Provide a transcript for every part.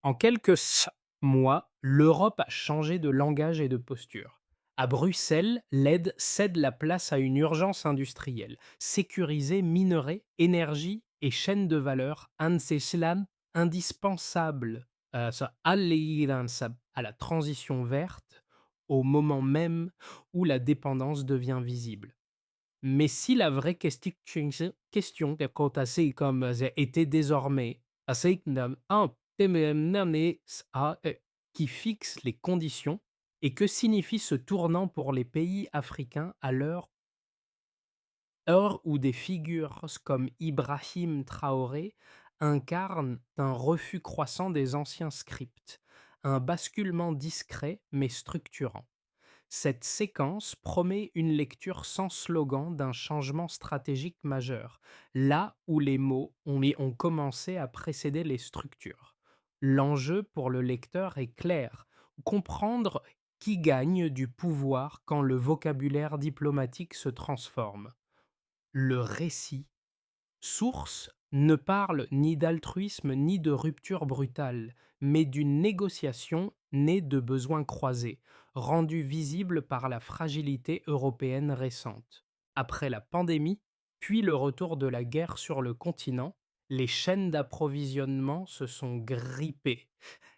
En mois, l'Europe a changé de langage et de posture. À Bruxelles, l'aide cède la place à une urgence industrielle. Sécuriser minerais, énergie et chaînes de valeur, indispensable à la transition verte au moment même où la dépendance devient visible. Mais si la vraie question que assez comme était désormais assez qui fixe les conditions et que signifie ce tournant pour les pays africains à l'heure où des figures comme Ibrahim Traoré incarnent un refus croissant des anciens scripts, un basculement discret mais structurant. Cette séquence promet une lecture sans slogan d'un changement stratégique majeur, là où les mots ont commencé à précéder les structures. L'enjeu pour le lecteur est clair, comprendre qui gagne du pouvoir quand le vocabulaire diplomatique se transforme. Le récit Source ne parle ni d'altruisme ni de rupture brutale, mais d'une négociation née de besoins croisés, rendue visible par la fragilité européenne récente. Après la pandémie, puis le retour de la guerre sur le continent, les chaînes d'approvisionnement se sont grippées.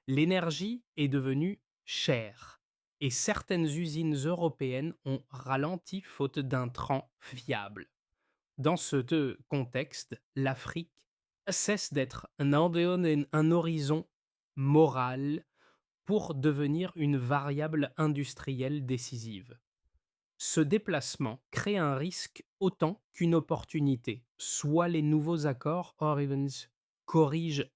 L'énergie est devenue chère et certaines usines européennes ont ralenti faute d'intrants fiables. Dans ce contexte, l'Afrique cesse d'être un horizon moral pour devenir une variable industrielle décisive. Ce déplacement crée un risque autant qu'une opportunité. Soit les nouveaux accords Orivens corrigent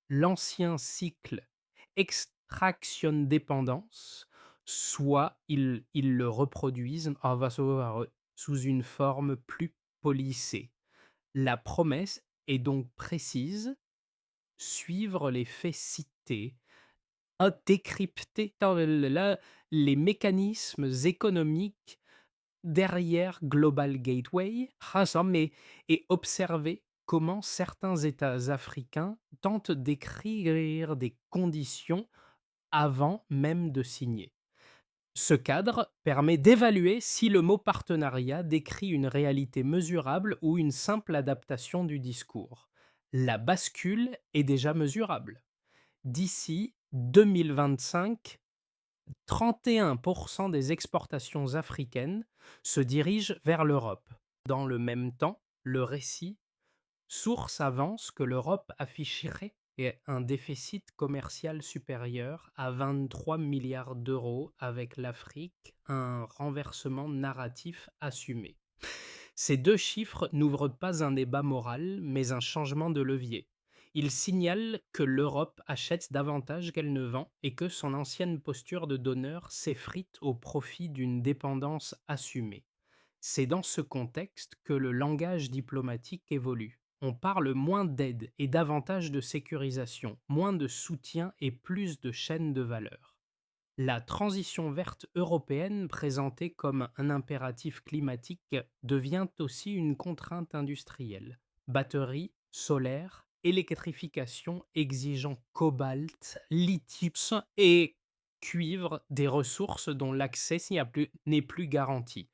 l'ancien cycle extraction-dépendance, soit ils le reproduisent sous une forme plus polissée. La promesse est donc précise, suivre les faits cités, à décrypter les mécanismes économiques derrière Global Gateway, et observer comment certains États africains tentent d'écrire des conditions avant même de signer. Ce cadre permet d'évaluer si le mot partenariat décrit une réalité mesurable ou une simple adaptation du discours. La bascule est déjà mesurable. D'ici 2025, 31% des exportations africaines se dirigent vers l'Europe. Dans le même temps, le récit Source avance que l'Europe afficherait un déficit commercial supérieur à 23 milliards d'euros avec l'Afrique, un renversement narratif assumé. Ces deux chiffres n'ouvrent pas un débat moral, mais un changement de levier. Ils signalent que l'Europe achète davantage qu'elle ne vend et que son ancienne posture de donneur s'effrite au profit d'une dépendance assumée. C'est dans ce contexte que le langage diplomatique évolue. On parle moins d'aide et davantage de sécurisation, moins de soutien et plus de chaînes de valeur. La transition verte européenne, présentée comme un impératif climatique, devient aussi une contrainte industrielle. Batteries, solaire, électrification exigeant cobalt, lithium et cuivre, des ressources dont l'accès n'est plus garanti.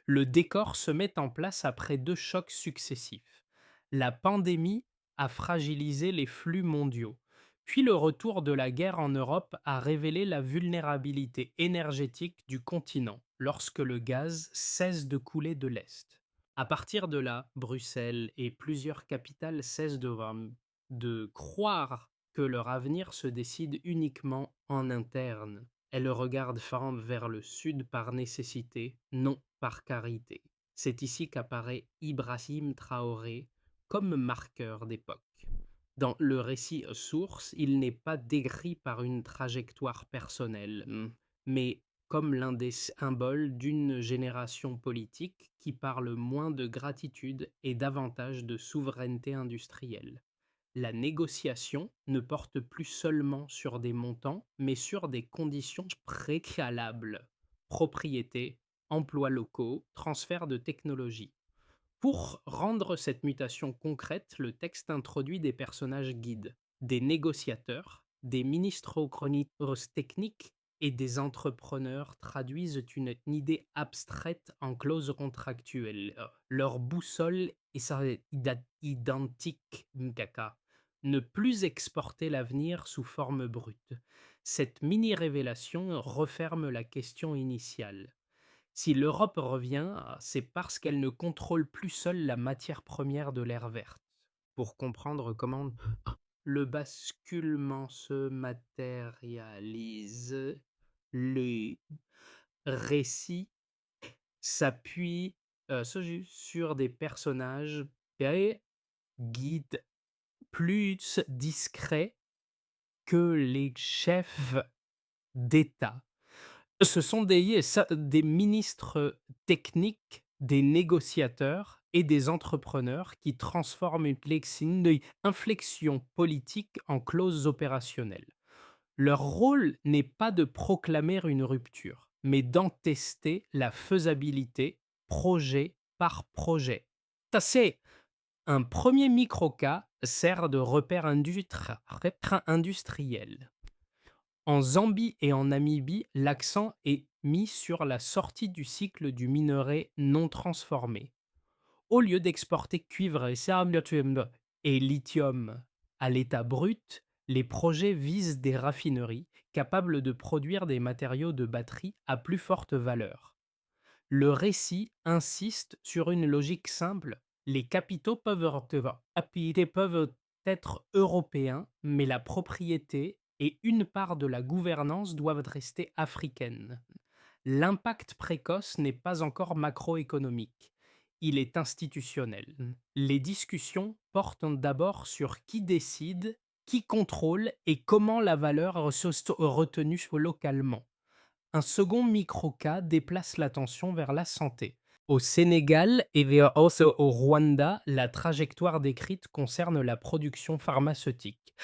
Le décor se met en place après deux chocs successifs. La pandémie a fragilisé les flux mondiaux, puis le retour de la guerre en Europe a révélé la vulnérabilité énergétique du continent lorsque le gaz cesse de couler de l'Est. À partir de là, Bruxelles et plusieurs capitales cessent de croire que leur avenir se décide uniquement en interne. Elles regardent vers le sud par nécessité, non par carité. C'est ici qu'apparaît Ibrahim Traoré comme marqueur d'époque. Dans le récit source, il n'est pas décrit par une trajectoire personnelle, mais comme l'un des symboles d'une génération politique qui parle moins de gratitude et davantage de souveraineté industrielle. La négociation ne porte plus seulement sur des montants, mais sur des conditions préalables: propriété, emplois locaux, transfert de technologie. Pour rendre cette mutation concrète, le texte introduit des personnages guides. des négociateurs, des ministres techniques et des entrepreneurs traduisent une idée abstraite en clause contractuelle. Leur boussole est identique, Mkaka. Ne plus exporter l'avenir sous forme brute. Cette mini-révélation referme la question initiale. Si l'Europe revient, c'est parce qu'elle ne contrôle plus seule la matière première de l'ère verte. Pour comprendre comment le basculement se matérialise, le récit s'appuie sur des personnages et guides plus discrets que les chefs d'État. Ce sont des ministres techniques, des négociateurs et des entrepreneurs qui transforment une inflexion politique en clause opérationnelle. Leur rôle n'est pas de proclamer une rupture, mais d'en tester la faisabilité projet par projet. Ça, c'est un premier micro-cas sert de repère industriel. En Zambie et en Namibie, l'accent est mis sur la sortie du cycle du minerai non transformé. Au lieu d'exporter cuivre et lithium à l'état brut, les projets visent des raffineries capables de produire des matériaux de batterie à plus forte valeur. Le récit insiste sur une logique simple. Les capitaux peuvent être européens, mais la propriété et une part de la gouvernance doivent rester africaines. L'impact précoce n'est pas encore macroéconomique, il est institutionnel. Les discussions portent d'abord sur qui décide, qui contrôle et comment la valeur est retenue localement. Un second micro-cas déplace l'attention vers la santé. Au Sénégal et aussi au Rwanda, la trajectoire décrite concerne la production pharmaceutique.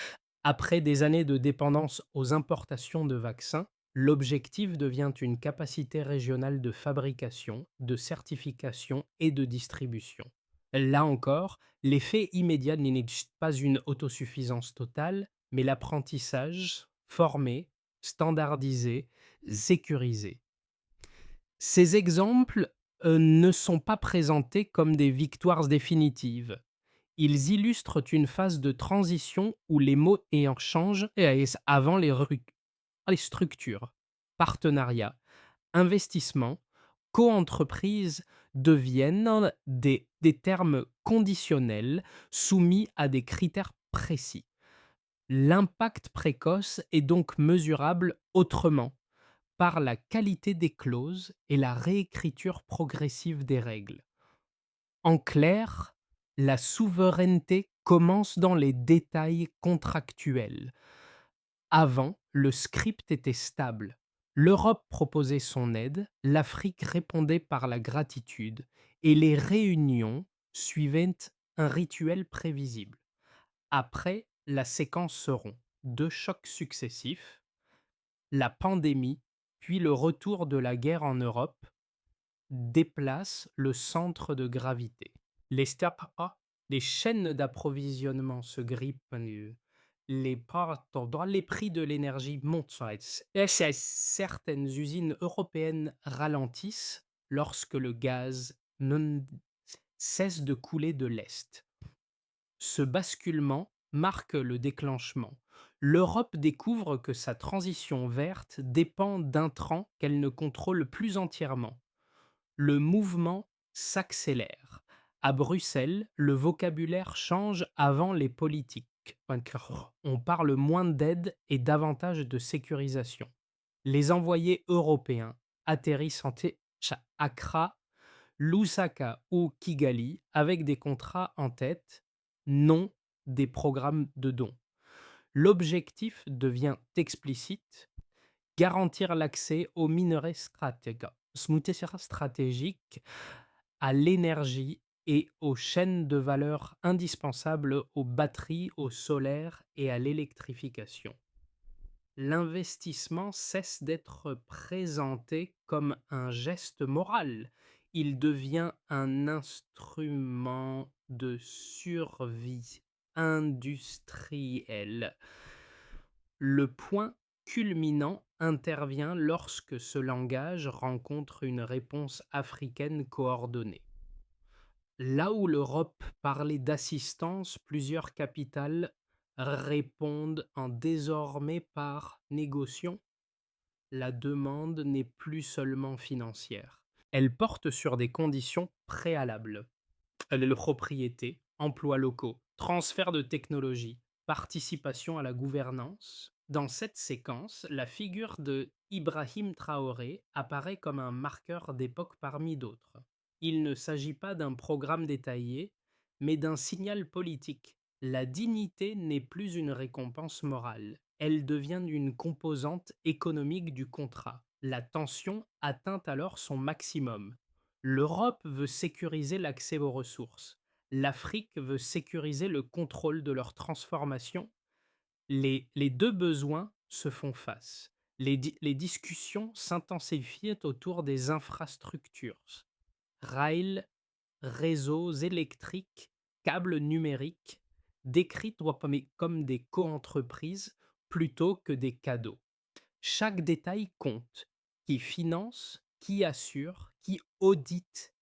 Après des années de dépendance aux importations de vaccins, l'objectif devient une capacité régionale de fabrication, de certification et de distribution. Là encore, l'effet immédiat n'est pas une autosuffisance totale, mais l'apprentissage formé, standardisé, sécurisé. Ces exemples ne sont pas présentés comme des victoires définitives. Ils illustrent une phase de transition où les mots ayant changent avant les structures, partenariats, investissements, coentreprise deviennent des termes conditionnels soumis à des critères précis. L'impact précoce est donc mesurable autrement, par la qualité des clauses et la réécriture progressive des règles. En clair, la souveraineté commence dans les détails contractuels. Avant, le script était stable. L'Europe proposait son aide, l'Afrique répondait par la gratitude, et les réunions suivaient un rituel prévisible. Après, la séquence seront deux chocs successifs, la pandémie, puis le retour de la guerre en Europe, déplacent le centre de gravité. Les les chaînes d'approvisionnement se grippent, les prix de l'énergie montent. Certaines usines européennes ralentissent lorsque le gaz ne cesse de couler de l'Est. Ce basculement marque le déclenchement. L'Europe découvre que sa transition verte dépend d'intrants qu'elle ne contrôle plus entièrement. Le mouvement s'accélère. À Bruxelles, le vocabulaire change avant les politiques. On parle moins d'aide et davantage de sécurisation. Les envoyés européens atterrissent à Accra, Lusaka ou Kigali avec des contrats en tête, non des programmes de dons. L'objectif devient explicite, garantir l'accès aux minerais stratégiques, à l'énergie et aux chaînes de valeur indispensables aux batteries, au solaire et à l'électrification. L'investissement cesse d'être présenté comme un geste moral. Il devient un instrument de survie. industrielle. Le point culminant intervient lorsque ce langage rencontre une réponse africaine coordonnée. Là où l'Europe parlait d'assistance, plusieurs capitales répondent en désormais par négociant. La demande n'est plus seulement financière. Elle porte sur des conditions préalables. La propriété, emplois locaux, transfert de technologie, participation à la gouvernance. Dans cette séquence, la figure de Ibrahim Traoré apparaît comme un marqueur d'époque parmi d'autres. Il ne s'agit pas d'un programme détaillé, mais d'un signal politique. La dignité n'est plus une récompense morale, elle devient une composante économique du contrat. La tension atteint alors son maximum. L'Europe veut sécuriser l'accès aux ressources. L'Afrique veut sécuriser le contrôle de leur transformation. Les deux besoins se font face. Les discussions s'intensifient autour des infrastructures. Rails, réseaux électriques, câbles numériques, décrites comme des coentreprises plutôt que des cadeaux. Chaque détail compte. Qui finance, qui assure, qui audite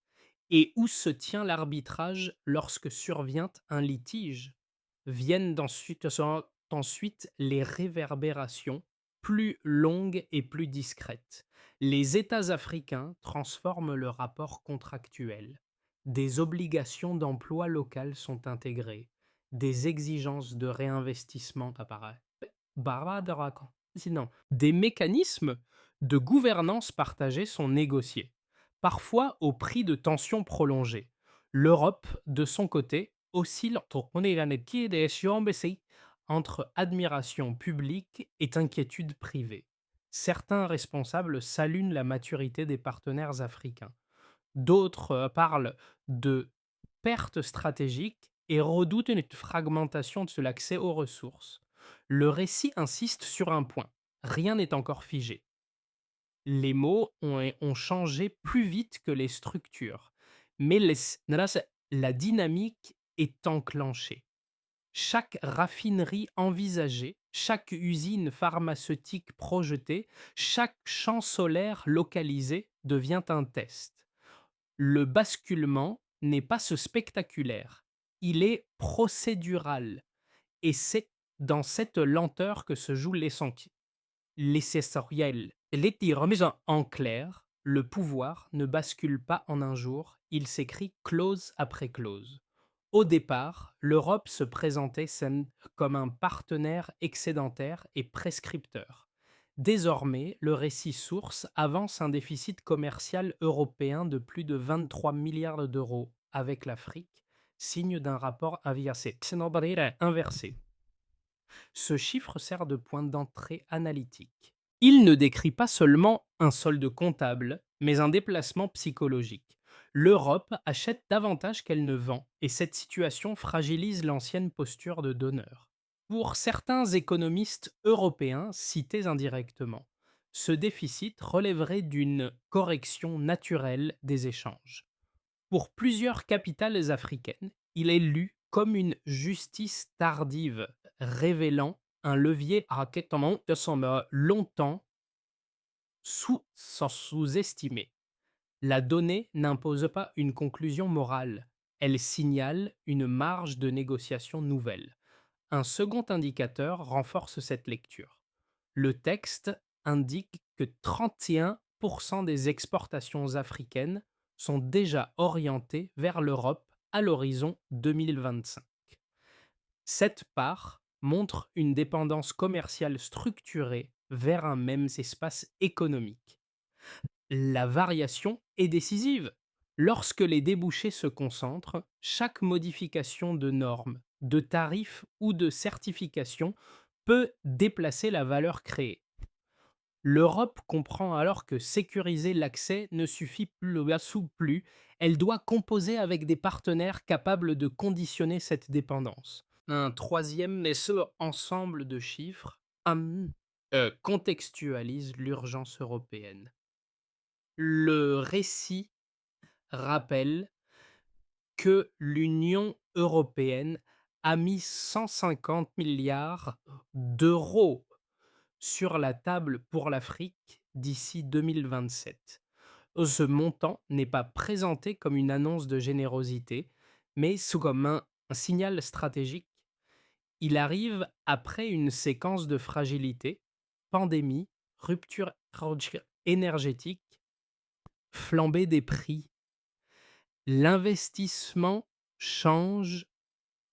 et où se tient l'arbitrage lorsque survient un litige. Viennent ensuite les réverbérations, plus longues et plus discrètes. Les États africains transforment le rapport contractuel. Des obligations d'emploi local sont intégrées. Des exigences de réinvestissement apparaissent. Sinon, des mécanismes de gouvernance partagée sont négociés, parfois au prix de tensions prolongées. L'Europe, de son côté, oscille entre admiration publique et inquiétude privée. Certains responsables saluent la maturité des partenaires africains. D'autres parlent de perte stratégique et redoutent une fragmentation de l'accès aux ressources. Le récit insiste sur un point. Rien n'est encore figé. Les mots ont changé plus vite que les structures, mais la dynamique est enclenchée. Chaque raffinerie envisagée, chaque usine pharmaceutique projetée, chaque champ solaire localisé devient un test. Le basculement n'est pas ce spectaculaire, il est procédural. Et c'est dans cette lenteur que se joue l'essentiel. Remise en clair, le pouvoir ne bascule pas en un jour, il s'écrit clause après clause. Au départ, l'Europe se présentait comme un partenaire excédentaire et prescripteur. Désormais, le récit source avance un déficit commercial européen de plus de 23 milliards d'euros avec l'Afrique, signe d'un rapport inversé. Ce chiffre sert de point d'entrée analytique. Il ne décrit pas seulement un solde comptable, mais un déplacement psychologique. L'Europe achète davantage qu'elle ne vend, et cette situation fragilise l'ancienne posture de donneur. Pour certains économistes européens cités indirectement, ce déficit relèverait d'une correction naturelle des échanges. Pour plusieurs capitales africaines, il est lu comme une justice tardive, révélant un levier raquettement de son longtemps sous-estimé. La donnée n'impose pas une conclusion morale, elle signale une marge de négociation nouvelle. Un second indicateur renforce cette lecture. Le texte indique que 31% des exportations africaines sont déjà orientées vers l'Europe à l'horizon 2025. Cette part montre une dépendance commerciale structurée vers un même espace économique. La variation est décisive. Lorsque les débouchés se concentrent, chaque modification de normes, de tarifs ou de certification peut déplacer la valeur créée. L'Europe comprend alors que sécuriser l'accès ne suffit plus, elle doit composer avec des partenaires capables de conditionner cette dépendance. Un troisième et ce ensemble de chiffres contextualise l'urgence européenne. Le récit rappelle que l'Union européenne a mis 150 milliards d'euros sur la table pour l'Afrique d'ici 2027. Ce montant n'est pas présenté comme une annonce de générosité, mais sous comme un signal stratégique. Il arrive après une séquence de fragilité, pandémie, rupture énergétique, flambée des prix. L'investissement change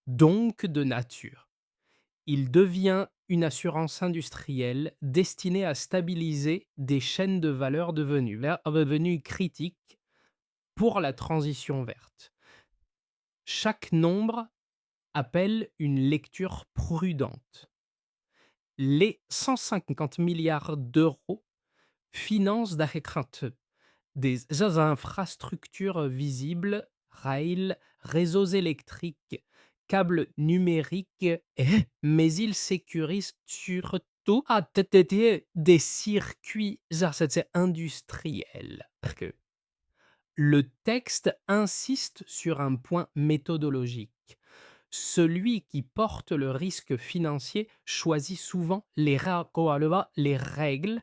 donc de nature. Il devient une assurance industrielle destinée à stabiliser des chaînes de valeur devenues critiques pour la transition verte. Chaque nombre appelle une lecture prudente. Les 150 milliards d'euros financent des infrastructures visibles, rails, réseaux électriques, câbles numériques, mais ils sécurisent surtout des circuits industriels. Le texte insiste sur un point méthodologique. Celui qui porte le risque financier choisit souvent les règles,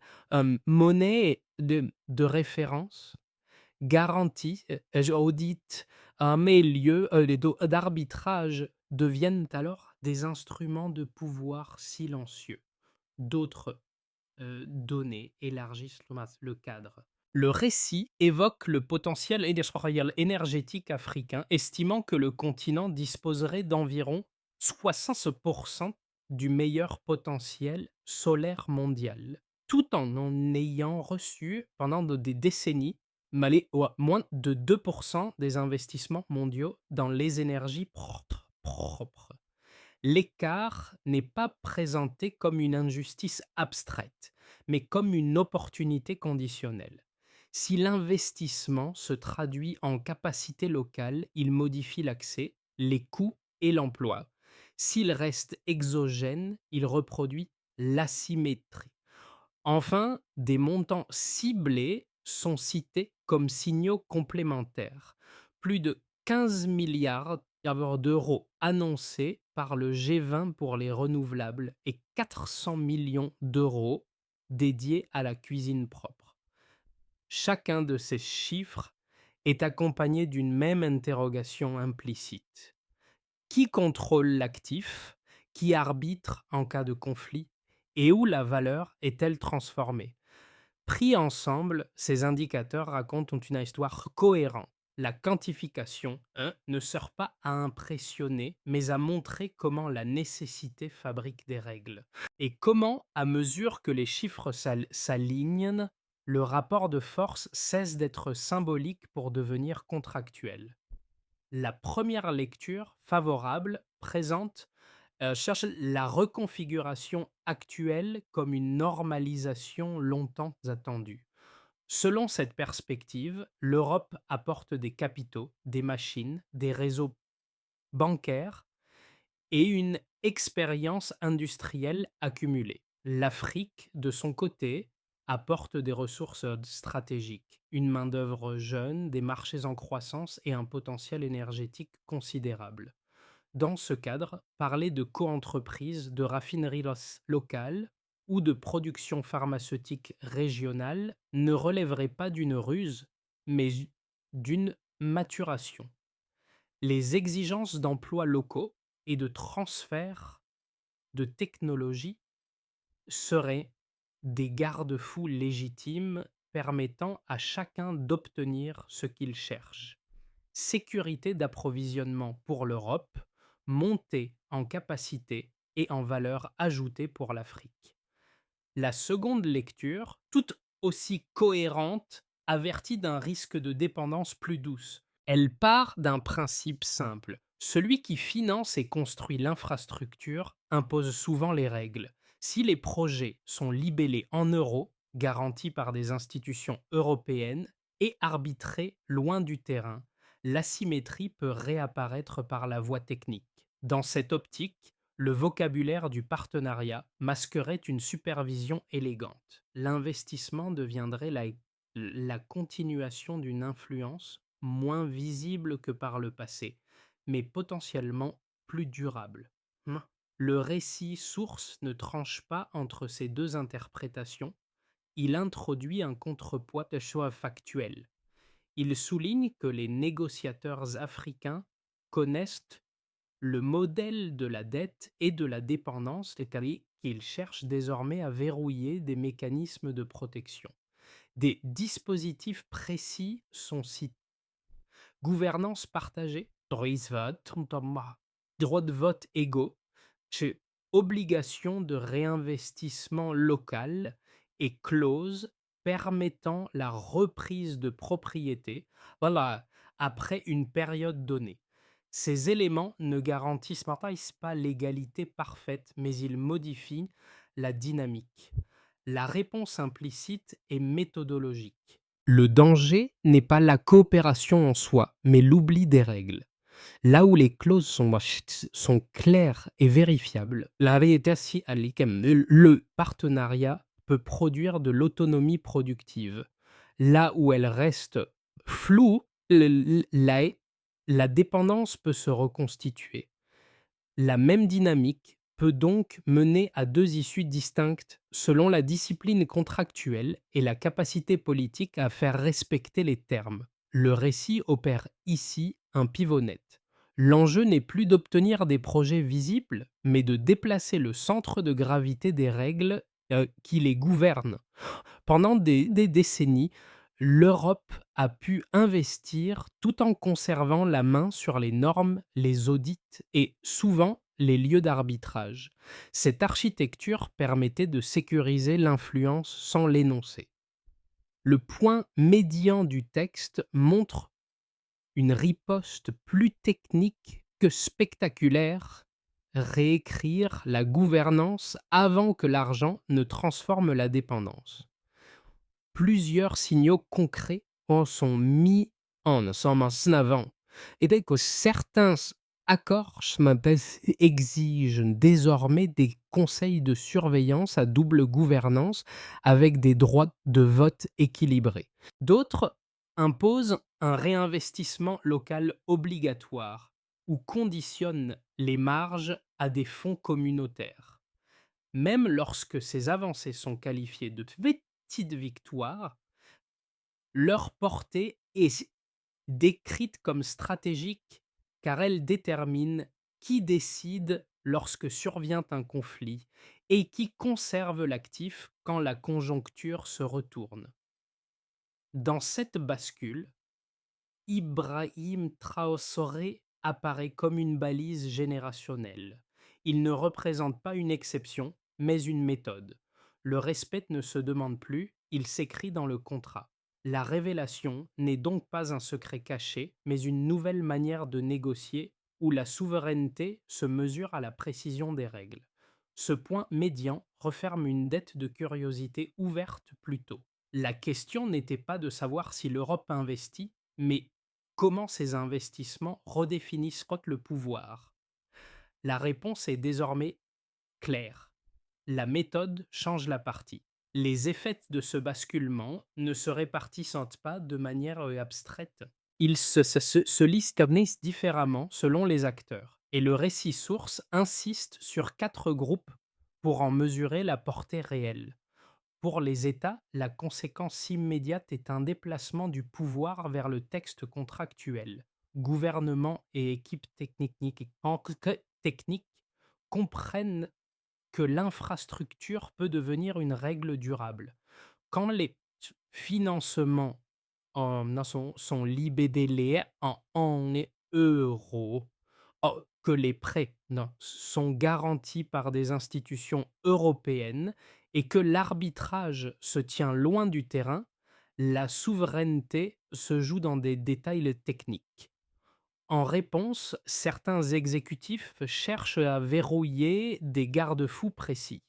monnaie de référence, garantie, audit, mais d'arbitrage deviennent alors des instruments de pouvoir silencieux. D'autres données élargissent le cadre. Le récit évoque le potentiel énergétique africain, estimant que le continent disposerait d'environ 60% du meilleur potentiel solaire mondial, tout en ayant reçu pendant des décennies moins de 2% des investissements mondiaux dans les énergies propres. L'écart n'est pas présenté comme une injustice abstraite, mais comme une opportunité conditionnelle. Si l'investissement se traduit en capacité locale, il modifie l'accès, les coûts et l'emploi. S'il reste exogène, il reproduit l'asymétrie. Enfin, des montants ciblés sont cités comme signaux complémentaires. Plus de 15 milliards d'euros annoncés par le G20 pour les renouvelables et 400 millions d'euros dédiés à la cuisine propre. Chacun de ces chiffres est accompagné d'une même interrogation implicite. Qui contrôle l'actif? Qui arbitre en cas de conflit? Et où la valeur est-elle transformée? Pris ensemble, ces indicateurs racontent une histoire cohérente. La quantification ne sert pas à impressionner, mais à montrer comment la nécessité fabrique des règles. Et comment, à mesure que les chiffres s'alignent, le rapport de force cesse d'être symbolique pour devenir contractuel. La première lecture favorable présente cherche la reconfiguration actuelle comme une normalisation longtemps attendue. Selon cette perspective, l'Europe apporte des capitaux, des machines, des réseaux bancaires et une expérience industrielle accumulée. L'Afrique, de son côté, apporte des ressources stratégiques, une main-d'œuvre jeune, des marchés en croissance et un potentiel énergétique considérable. Dans ce cadre, parler de coentreprise, de raffinerie locale ou de production pharmaceutique régionale ne relèverait pas d'une ruse, mais d'une maturation. Les exigences d'emplois locaux et de transfert de technologie seraient des garde-fous légitimes permettant à chacun d'obtenir ce qu'il cherche. Sécurité d'approvisionnement pour l'Europe, montée en capacité et en valeur ajoutée pour l'Afrique. La seconde lecture, tout aussi cohérente, avertit d'un risque de dépendance plus douce. Elle part d'un principe simple. Celui qui finance et construit l'infrastructure impose souvent les règles. Si les projets sont libellés en euros, garantis par des institutions européennes et arbitrés loin du terrain, l'asymétrie peut réapparaître par la voie technique. Dans cette optique, le vocabulaire du partenariat masquerait une supervision élégante. L'investissement deviendrait la continuation d'une influence moins visible que par le passé, mais potentiellement plus durable. Hmm. Le récit source ne tranche pas entre ces deux interprétations, il introduit un contrepoids de choix factuel. Il souligne que les négociateurs africains connaissent le modèle de la dette et de la dépendance, c'est-à-dire qu'ils cherchent désormais à verrouiller des mécanismes de protection. Des dispositifs précis sont cités. Gouvernance partagée, droit de vote égaux, chez obligation de réinvestissement local et clause permettant la reprise de propriété, voilà, après une période donnée. Ces éléments ne garantissent pas l'égalité parfaite, mais ils modifient la dynamique. La réponse implicite est méthodologique. Le danger n'est pas la coopération en soi, mais l'oubli des règles. Là où les clauses sont claires et vérifiables, le partenariat peut produire de l'autonomie productive. Là où elle reste floue, la dépendance peut se reconstituer. La même dynamique peut donc mener à deux issues distinctes selon la discipline contractuelle et la capacité politique à faire respecter les termes. Le récit opère ici un pivot net. L'enjeu n'est plus d'obtenir des projets visibles, mais de déplacer le centre de gravité des règles qui les gouvernent. Pendant des décennies, l'Europe a pu investir tout en conservant la main sur les normes, les audits et souvent les lieux d'arbitrage. Cette architecture permettait de sécuriser l'influence sans l'énoncer. Le point médian du texte montre une riposte plus technique que spectaculaire, réécrire la gouvernance avant que l'argent ne transforme la dépendance. Plusieurs signaux concrets en sont mis en avant. Et dès que certains accords exigent désormais des conseils de surveillance à double gouvernance avec des droits de vote équilibrés. D'autres imposent un réinvestissement local obligatoire ou conditionnent les marges à des fonds communautaires. Même lorsque ces avancées sont qualifiées de petites victoires, leur portée est décrite comme stratégique car elle détermine qui décide lorsque survient un conflit et qui conserve l'actif quand la conjoncture se retourne. Dans cette bascule, Ibrahim Traoré apparaît comme une balise générationnelle. Il ne représente pas une exception, mais une méthode. Le respect ne se demande plus, il s'écrit dans le contrat. La révélation n'est donc pas un secret caché, mais une nouvelle manière de négocier où la souveraineté se mesure à la précision des règles. Ce point médian referme une dette de curiosité ouverte plus tôt. La question n'était pas de savoir si l'Europe investit, mais comment ces investissements redéfinissent le pouvoir. La réponse est désormais claire. La méthode change la partie. Les effets de ce basculement ne se répartissent pas de manière abstraite. Ils se listent différemment selon les acteurs. Et le récit source insiste sur 4 groupes pour en mesurer la portée réelle. Pour les États, la conséquence immédiate est un déplacement du pouvoir vers le texte contractuel. Gouvernement et équipes techniques comprennent que l'infrastructure peut devenir une règle durable. Quand les financements sont libellés en euros, que les prêts sont garantis par des institutions européennes et que l'arbitrage se tient loin du terrain, la souveraineté se joue dans des détails techniques. En réponse, certains exécutifs cherchent à verrouiller des garde-fous précis.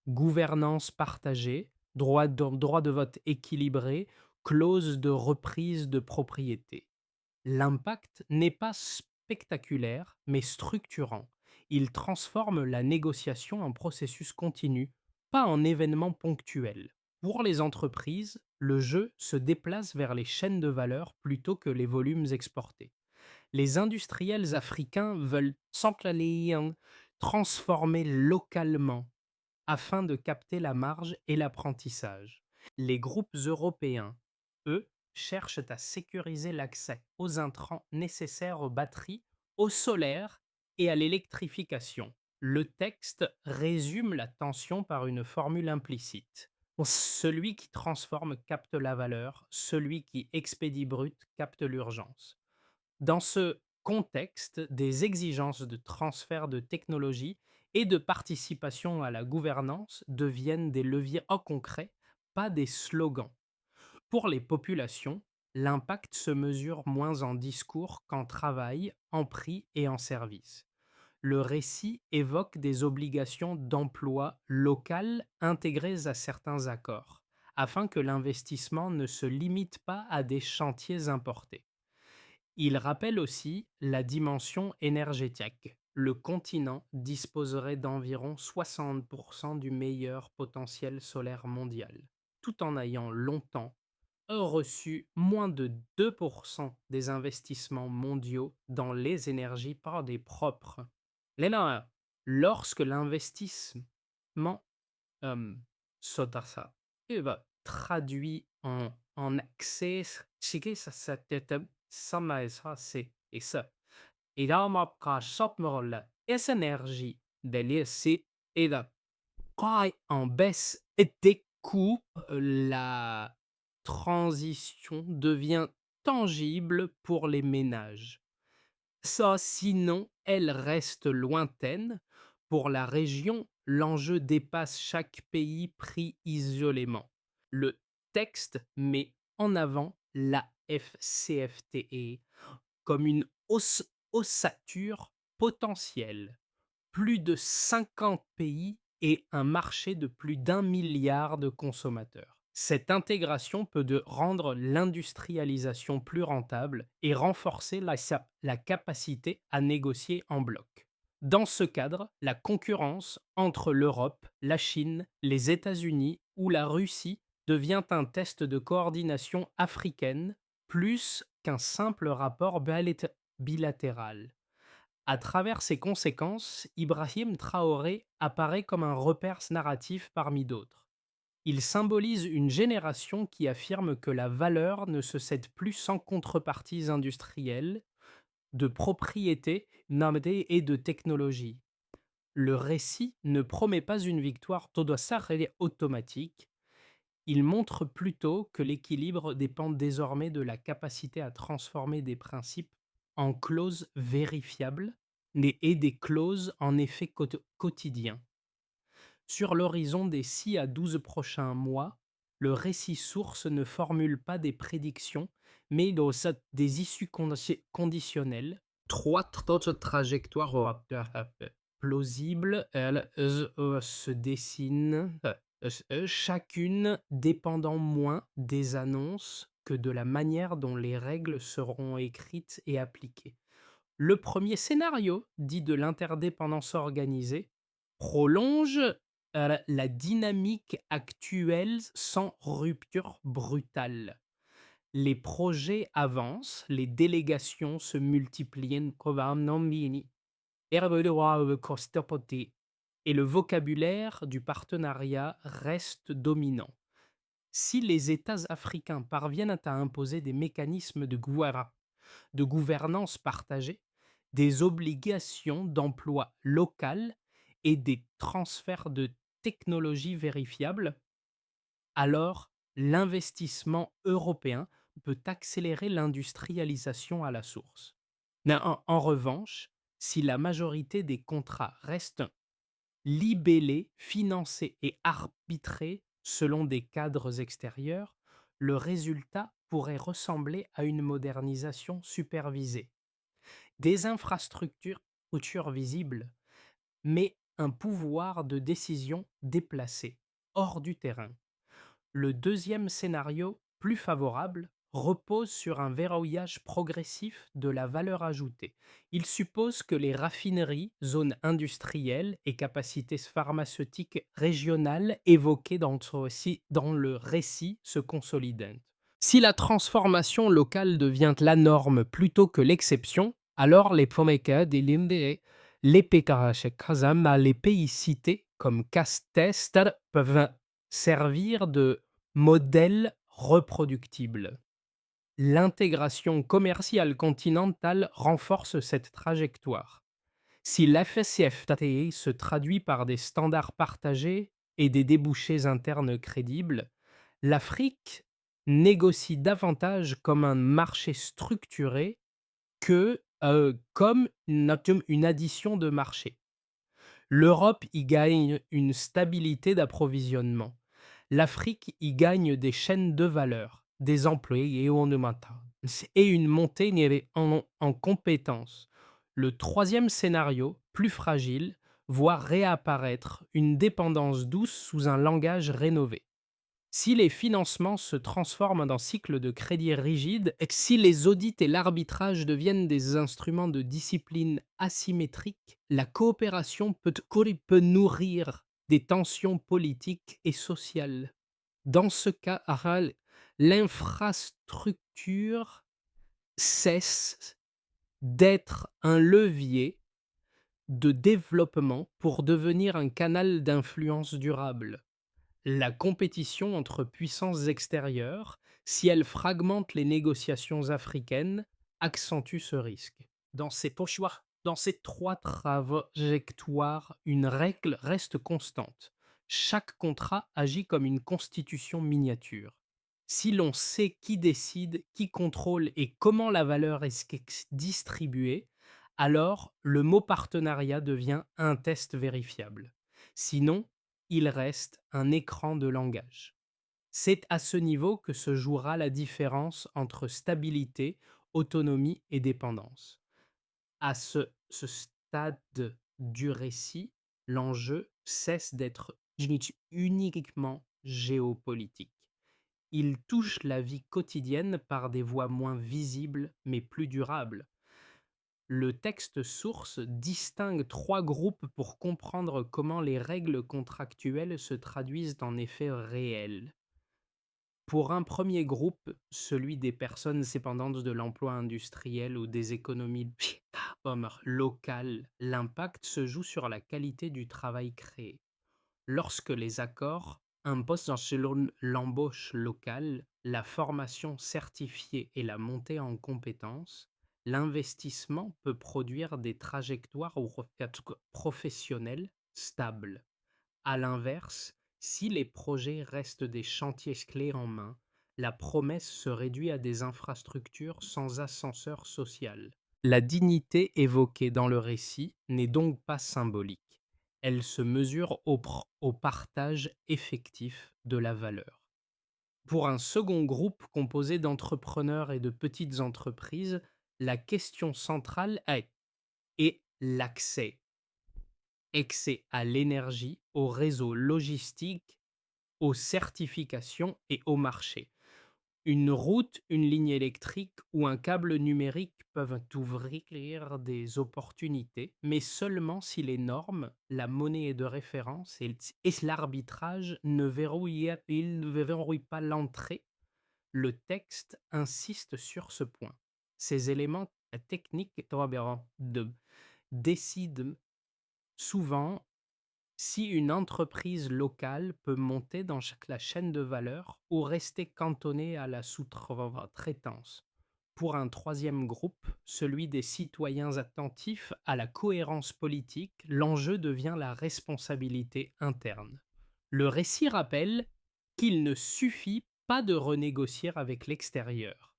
Gouvernance partagée, droit de vote équilibré, clause de reprise de propriété. L'impact n'est pas spectaculaire, mais structurant. Il transforme la négociation en processus continu, pas en événement ponctuel. Pour les entreprises, le jeu se déplace vers les chaînes de valeur plutôt que les volumes exportés. Les industriels africains veulent s'encliner, transformer localement afin de capter la marge et l'apprentissage. Les groupes européens, eux, cherchent à sécuriser l'accès aux intrants nécessaires aux batteries, au solaire et à l'électrification. Le texte résume la tension par une formule implicite. Celui qui transforme capte la valeur, celui qui expédie brut capte l'urgence. Dans ce contexte, des exigences de transfert de technologie et de participation à la gouvernance deviennent des leviers en concret, pas des slogans. Pour les populations, l'impact se mesure moins en discours qu'en travail, en prix et en service. Le récit évoque des obligations d'emploi local intégrées à certains accords, afin que l'investissement ne se limite pas à des chantiers importés. Il rappelle aussi la dimension énergétique. Le continent disposerait d'environ 60% du meilleur potentiel solaire mondial, tout en ayant longtemps reçu moins de 2% des investissements mondiaux dans les énergies par des propres. Léna, lorsque l'investissement euh, Sodasa traduit en accès, et ça. Et là, ma la énergie de l'IC et la quand en baisse des coûts, la transition devient tangible pour les ménages. Ça, sinon, elle reste lointaine. Pour la région, l'enjeu dépasse chaque pays pris isolément. Le texte met en avant la FCFTE comme une ossature potentielle. Plus de 50 pays et un marché de plus d'1 milliard de consommateurs. Cette intégration peut rendre l'industrialisation plus rentable et renforcer la capacité à négocier en bloc. Dans ce cadre, la concurrence entre l'Europe, la Chine, les États-Unis ou la Russie devient un test de coordination africaine plus qu'un simple rapport bilatéral. À travers ses conséquences, Ibrahim Traoré apparaît comme un repère narratif parmi d'autres. Il symbolise une génération qui affirme que la valeur ne se cède plus sans contreparties industrielles, de propriété et de technologie. Le récit ne promet pas une victoire automatique, il montre plutôt que l'équilibre dépend désormais de la capacité à transformer des principes en clauses vérifiables et des clauses en effet quotidien. Sur l'horizon des 6 à 12 prochains mois, le récit source ne formule pas des prédictions, mais des issues conditionnelles. Trois trajectoires plausibles se dessinent, chacune dépendant moins des annonces que de la manière dont les règles seront écrites et appliquées. Le premier scénario, dit de l'interdépendance organisée, prolonge la dynamique actuelle sans rupture brutale. Les projets avancent, les délégations se multiplient et le vocabulaire du partenariat reste dominant. Si les États africains parviennent à imposer des mécanismes de gouvernance partagée, des obligations d'emploi local et des transferts de technologies vérifiables, alors l'investissement européen peut accélérer l'industrialisation à la source. En revanche, si la majorité des contrats restent libellés, financés et arbitrés selon des cadres extérieurs, le résultat pourrait ressembler à une modernisation supervisée. Des infrastructures visibles, mais un pouvoir de décision déplacé, hors du terrain. Le deuxième scénario, plus favorable, repose sur un verrouillage progressif de la valeur ajoutée. Il suppose que les raffineries, zones industrielles et capacités pharmaceutiques régionales évoquées dans le récit se consolident. Si la transformation locale devient la norme plutôt que l'exception, Alors les Pomeka des Linde, les Pekarachek Kazama, les pays cités comme Castester peuvent servir de modèle reproductible. L'intégration commerciale continentale renforce cette trajectoire. Si l'FSCFTA se traduit par des standards partagés et des débouchés internes crédibles, l'Afrique négocie davantage comme un marché structuré que comme une addition de marché. L'Europe y gagne une stabilité d'approvisionnement. L'Afrique y gagne des chaînes de valeur, des emplois et ornementales, et une montée en compétences. Le troisième scénario, plus fragile, voit réapparaître une dépendance douce sous un langage rénové. Si les financements se transforment en cycles de crédit rigides, et que si les audits et l'arbitrage deviennent des instruments de discipline asymétriques, la coopération peut nourrir des tensions politiques et sociales. Dans ce cas, l'infrastructure cesse d'être un levier de développement pour devenir un canal d'influence durable. La compétition entre puissances extérieures, si elle fragmente les négociations africaines, accentue ce risque. Dans ces trois trajectoires, une règle reste constante. Chaque contrat agit comme une constitution miniature. Si l'on sait qui décide, qui contrôle et comment la valeur est distribuée, alors le mot partenariat devient un test vérifiable. Sinon, il reste un écran de langage. C'est à ce niveau que se jouera la différence entre stabilité, autonomie et dépendance. À ce stade du récit, l'enjeu cesse d'être uniquement géopolitique. Il touche la vie quotidienne par des voies moins visibles mais plus durables. Le texte source distingue trois groupes pour comprendre comment les règles contractuelles se traduisent en effets réels. Pour un premier groupe, celui des personnes dépendantes de l'emploi industriel ou des économies locales, l'impact se joue sur la qualité du travail créé. Lorsque les accords imposent selon l'embauche locale, la formation certifiée et la montée en compétences, l'investissement peut produire des trajectoires professionnelles stables. À l'inverse, si les projets restent des chantiers clés en main, la promesse se réduit à des infrastructures sans ascenseur social. La dignité évoquée dans le récit n'est donc pas symbolique. Elle se mesure au partage effectif de la valeur. Pour un second groupe composé d'entrepreneurs et de petites entreprises, la question centrale est l'accès. Accès à l'énergie, au réseau logistique, aux certifications et au marché. Une route, une ligne électrique ou un câble numérique peuvent ouvrir des opportunités, mais seulement si les normes, la monnaie de référence et l'arbitrage ils ne verrouillent pas l'entrée. Le texte insiste sur ce point. Ces éléments techniques décident souvent si une entreprise locale peut monter dans la chaîne de valeur ou rester cantonnée à la sous-traitance. Pour un troisième groupe, celui des citoyens attentifs à la cohérence politique, l'enjeu devient la responsabilité interne. Le récit rappelle qu'il ne suffit pas de renégocier avec l'extérieur.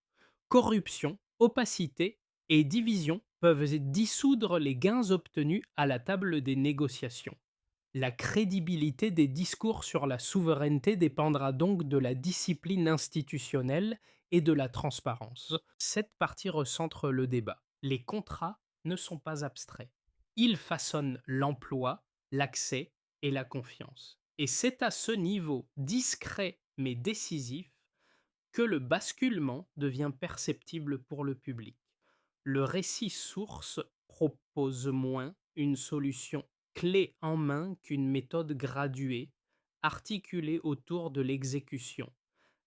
Corruption, opacité et division peuvent dissoudre les gains obtenus à la table des négociations. La crédibilité des discours sur la souveraineté dépendra donc de la discipline institutionnelle et de la transparence. Cette partie recentre le débat. Les contrats ne sont pas abstraits. Ils façonnent l'emploi, l'accès et la confiance. Et c'est à ce niveau discret mais décisif que le basculement devient perceptible pour le public. Le récit source propose moins une solution clé en main qu'une méthode graduée, articulée autour de l'exécution.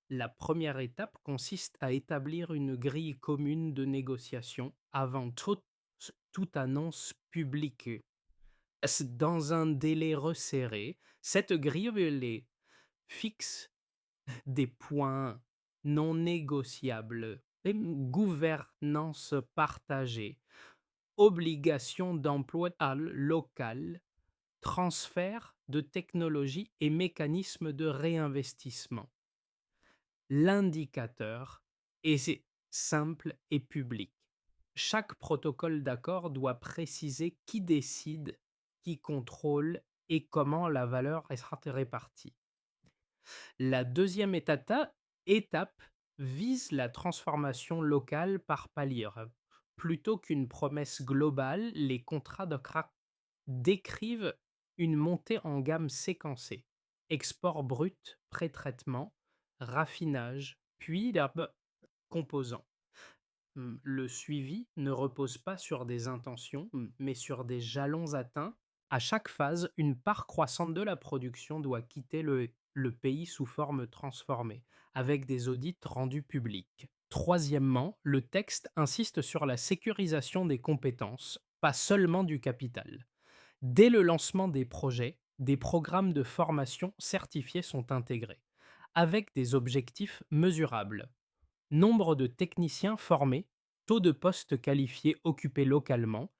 La première étape consiste à établir une grille commune de négociation avant toute toute annonce publique. Dans un délai resserré, cette grille les fixe des points non négociables, et gouvernance partagée, obligation d'emploi local, transfert de technologie et mécanismes de réinvestissement. L'indicateur est simple et public. Chaque protocole d'accord doit préciser qui décide, qui contrôle et comment la valeur sera répartie. La deuxième étape vise la transformation locale par palier. Plutôt qu'une promesse globale, les contrats de CRA décrivent une montée en gamme séquencée. Export brut, pré-traitement, raffinage, puis composants. Le suivi ne repose pas sur des intentions, mais sur des jalons atteints. À chaque phase, une part croissante de la production doit quitter le pays sous forme transformée, avec des audits rendus publics. Troisièmement, le texte insiste sur la sécurisation des compétences, pas seulement du capital. Dès le lancement des projets, des programmes de formation certifiés sont intégrés, avec des objectifs mesurables. Nombre de techniciens formés, taux de postes qualifiés occupés localement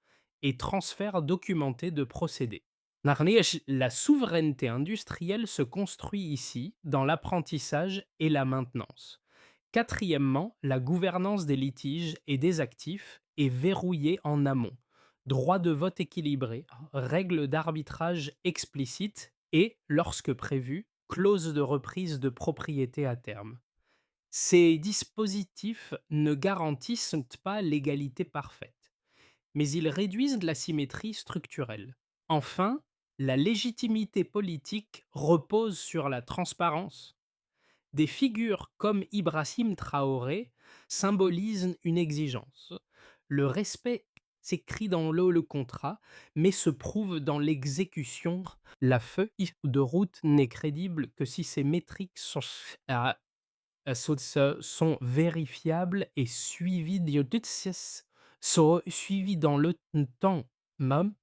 et transfert documenté de procédés. La souveraineté industrielle se construit ici dans l'apprentissage et la maintenance. Quatrièmement, la gouvernance des litiges et des actifs est verrouillée en amont. Droit de vote équilibré, règles d'arbitrage explicites et, lorsque prévu, clause de reprise de propriété à terme. Ces dispositifs ne garantissent pas l'égalité parfaite, mais ils réduisent la symétrie structurelle. Enfin, la légitimité politique repose sur la transparence. Des figures comme Ibrahim Traoré symbolisent une exigence. Le respect s'écrit dans le contrat, mais se prouve dans l'exécution. La feuille de route n'est crédible que si ses métriques sont vérifiables et suivis dans le temps même.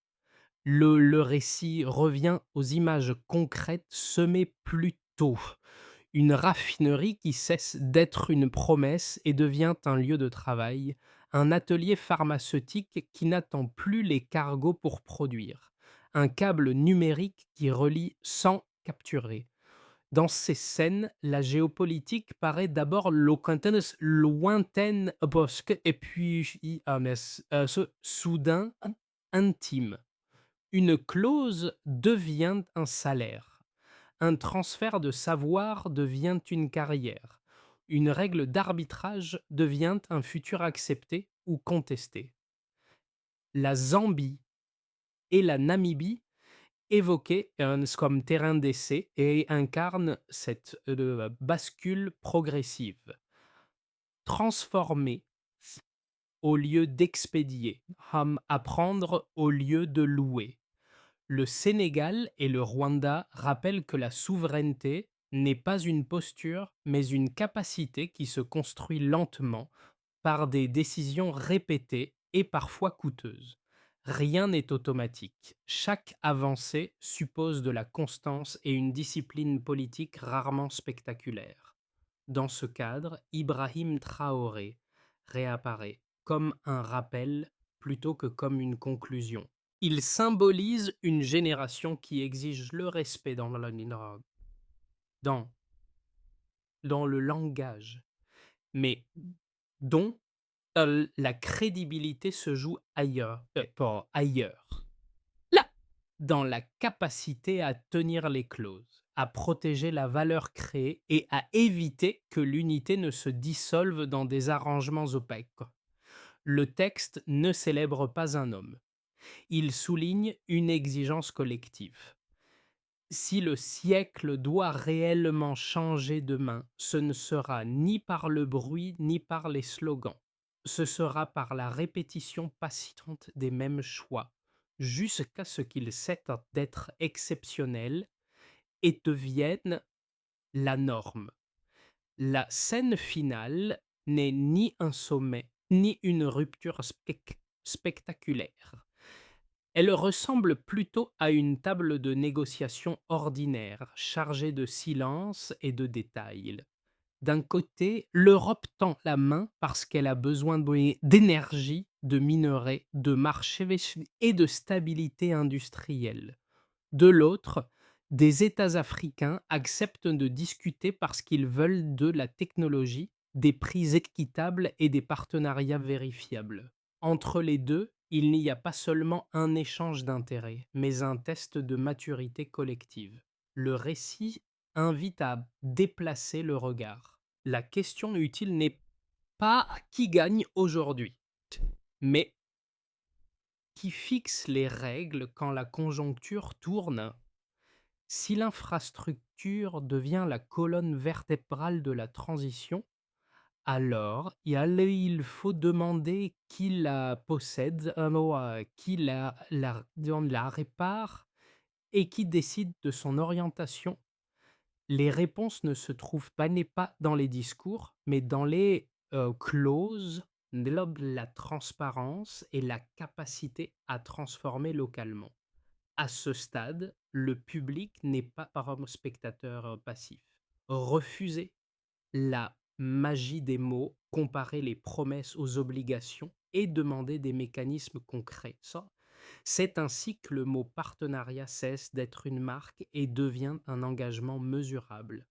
Le récit revient aux images concrètes semées plus tôt. Une raffinerie qui cesse d'être une promesse et devient un lieu de travail, un atelier pharmaceutique qui n'attend plus les cargos pour produire, un câble numérique qui relie sans capturer. Dans ces scènes, la géopolitique paraît d'abord lointaine, brusque, et puis soudain intime. Une clause devient un salaire. Un transfert de savoir devient une carrière. Une règle d'arbitrage devient un futur accepté ou contesté. La Zambie et la Namibie évoquées comme terrain d'essai et incarnent cette bascule progressive. Transformer au lieu d'expédier, apprendre au lieu de louer. Le Sénégal et le Rwanda rappellent que la souveraineté n'est pas une posture, mais une capacité qui se construit lentement par des décisions répétées et parfois coûteuses. Rien n'est automatique. Chaque avancée suppose de la constance et une discipline politique rarement spectaculaire. Dans ce cadre, Ibrahim Traoré réapparaît comme un rappel plutôt que comme une conclusion. Il symbolise une génération qui exige le respect dans, dans le langage, mais dont la crédibilité se joue ailleurs, pas ailleurs. Là, dans la capacité à tenir les clauses, à protéger la valeur créée et à éviter que l'unité ne se dissolve dans des arrangements opaques. Le texte ne célèbre pas un homme. Il souligne une exigence collective. Si le siècle doit réellement changer demain, ce ne sera ni par le bruit ni par les slogans. Ce sera par la répétition patiente des mêmes choix, jusqu'à ce qu'ils cessent d'être exceptionnels et deviennent la norme. La scène finale n'est ni un sommet, ni une rupture spectaculaire. Elle ressemble plutôt à une table de négociation ordinaire, chargée de silence et de détails. D'un côté, l'Europe tend la main parce qu'elle a besoin d'énergie, de minerais, de marchés et de stabilité industrielle. De l'autre, des États africains acceptent de discuter parce qu'ils veulent de la technologie, des prix équitables et des partenariats vérifiables. Entre les deux, il n'y a pas seulement un échange d'intérêts, mais un test de maturité collective. Le récit invite à déplacer le regard. La question utile n'est pas qui gagne aujourd'hui, mais qui fixe les règles quand la conjoncture tourne. Si l'infrastructure devient la colonne vertébrale de la transition, alors il faut demander qui la possède, qui la répare et qui décide de son orientation. Les réponses ne se trouvent pas n'est pas dans les discours, mais dans les, clauses, la transparence et la capacité à transformer localement. À ce stade, le public n'est pas un spectateur, passif. Refuser la magie des mots, comparer les promesses aux obligations et demander des mécanismes concrets. Ça, c'est ainsi que le mot partenariat cesse d'être une marque et devient un engagement mesurable.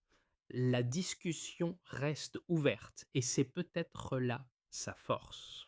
La discussion reste ouverte et c'est peut-être là sa force.